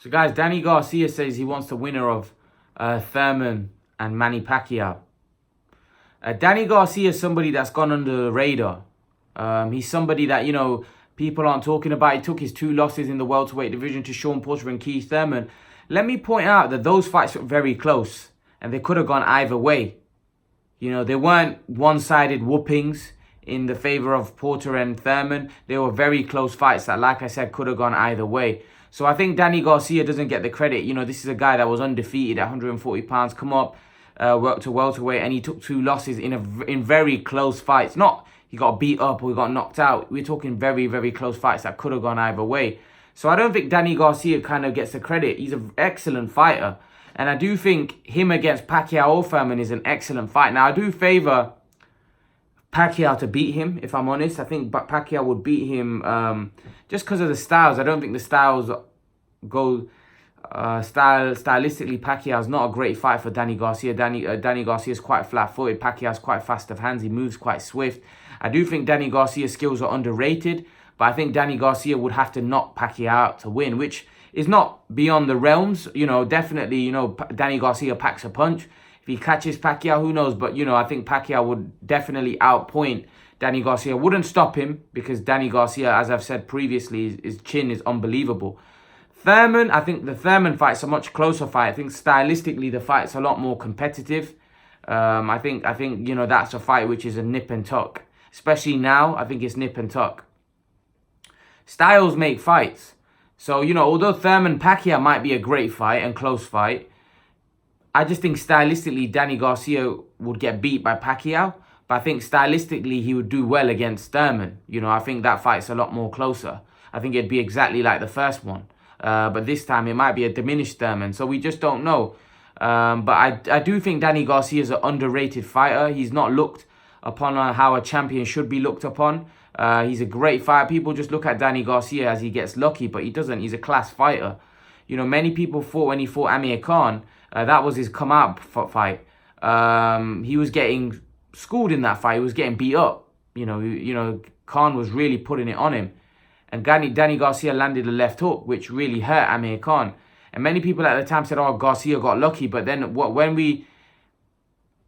So guys, Danny Garcia says he wants the winner of Thurman and Manny Pacquiao. Danny Garcia is somebody that's gone under the radar. He's somebody that, people aren't talking about. He took his 2 losses in the welterweight division to Sean Porter and Keith Thurman. Let me point out that those fights were very close and they could have gone either way. They weren't one-sided whoopings in the favor of Porter and Thurman. They were very close fights that, like I said, could have gone either way. So I think Danny Garcia doesn't get the credit. This is a guy that was undefeated at 140 pounds, come up, worked to welterweight, and he took 2 losses in very close fights. Not he got beat up or he got knocked out. We're talking very, very close fights that could have gone either way. So I don't think Danny Garcia kind of gets the credit. He's an excellent fighter. And I do think him against Pacquiao or Thurman is an excellent fight. Now, I do favour Pacquiao to beat him, if I'm honest. I think Pacquiao would beat him just because of the styles. I don't think the styles go... stylistically, Pacquiao's not a great fight for Danny Garcia. Danny Garcia's quite flat-footed. Pacquiao's quite fast of hands. He moves quite swift. I do think Danny Garcia's skills are underrated, but I think Danny Garcia would have to knock Pacquiao out to win, which is not beyond the realms. Definitely, Danny Garcia packs a punch. If he catches Pacquiao, who knows? But, I think Pacquiao would definitely outpoint Danny Garcia. Wouldn't stop him because Danny Garcia, as I've said previously, his chin is unbelievable. Thurman, I think the Thurman fight's a much closer fight. I think stylistically the fight's a lot more competitive. I think that's a fight which is a nip and tuck. Especially now, I think it's nip and tuck. Styles make fights. So, although Thurman Pacquiao might be a great fight and close fight, I just think stylistically Danny Garcia would get beat by Pacquiao. But I think stylistically he would do well against Thurman. I think that fight's a lot more closer. I think it'd be exactly like the first one. But this time it might be a diminished Thurman. So we just don't know. But I do think Danny Garcia is an underrated fighter. He's not looked upon how a champion should be looked upon. He's a great fighter. People just look at Danny Garcia as he gets lucky, but he doesn't. He's a class fighter. Many people thought when he fought Amir Khan, that was his come out fight. He was getting schooled in that fight. He was getting beat up. Khan was really putting it on him. And Danny Garcia landed a left hook, which really hurt Amir Khan. And many people at the time said, oh, Garcia got lucky. But then when we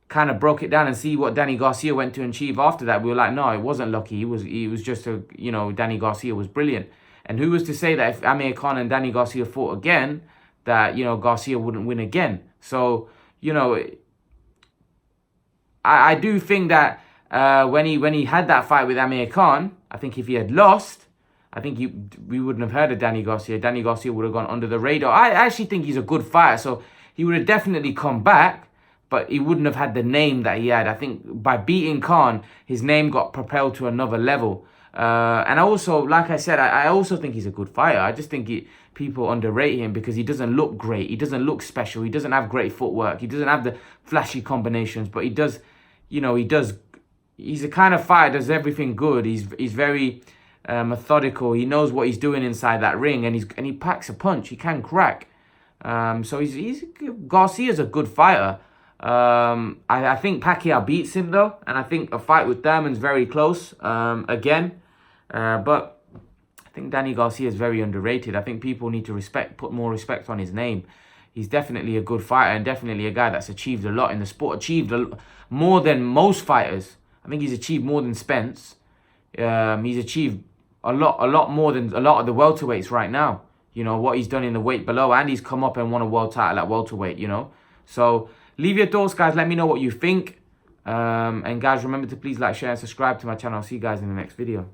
kind of broke it down and see what Danny Garcia went to achieve after that, we were like, no, it wasn't lucky. He was just Danny Garcia was brilliant. And who was to say that if Amir Khan and Danny Garcia fought again, that, Garcia wouldn't win again? So, I do think that when he had that fight with Amir Khan, I think if he had lost, I think we wouldn't have heard of Danny Garcia. Danny Garcia would have gone under the radar. I actually think he's a good fighter, so he would have definitely come back, but he wouldn't have had the name that he had. I think by beating Khan, his name got propelled to another level. And I also, like I said, I also think he's a good fighter. I just think people underrate him because he doesn't look great. He doesn't look special. He doesn't have great footwork. He doesn't have the flashy combinations, but he does, he's the kind of fighter that does everything good. He's very... methodical. He knows what he's doing inside that ring, and he packs a punch. He can crack. So Garcia's a good fighter. I think Pacquiao beats him though, and I think a fight with Thurman's very close again. But I think Danny Garcia is very underrated. I think people need to put more respect on his name. He's definitely a good fighter and definitely a guy that's achieved a lot in the sport. Achieved more than most fighters. I think he's achieved more than Spence. He's achieved a lot more than a lot of the welterweights right now. What he's done in the weight below, and he's come up and won a world title at welterweight, So leave your thoughts, guys. Let me know what you think. And guys, remember to please like, share, and subscribe to my channel. I'll see you guys in the next video.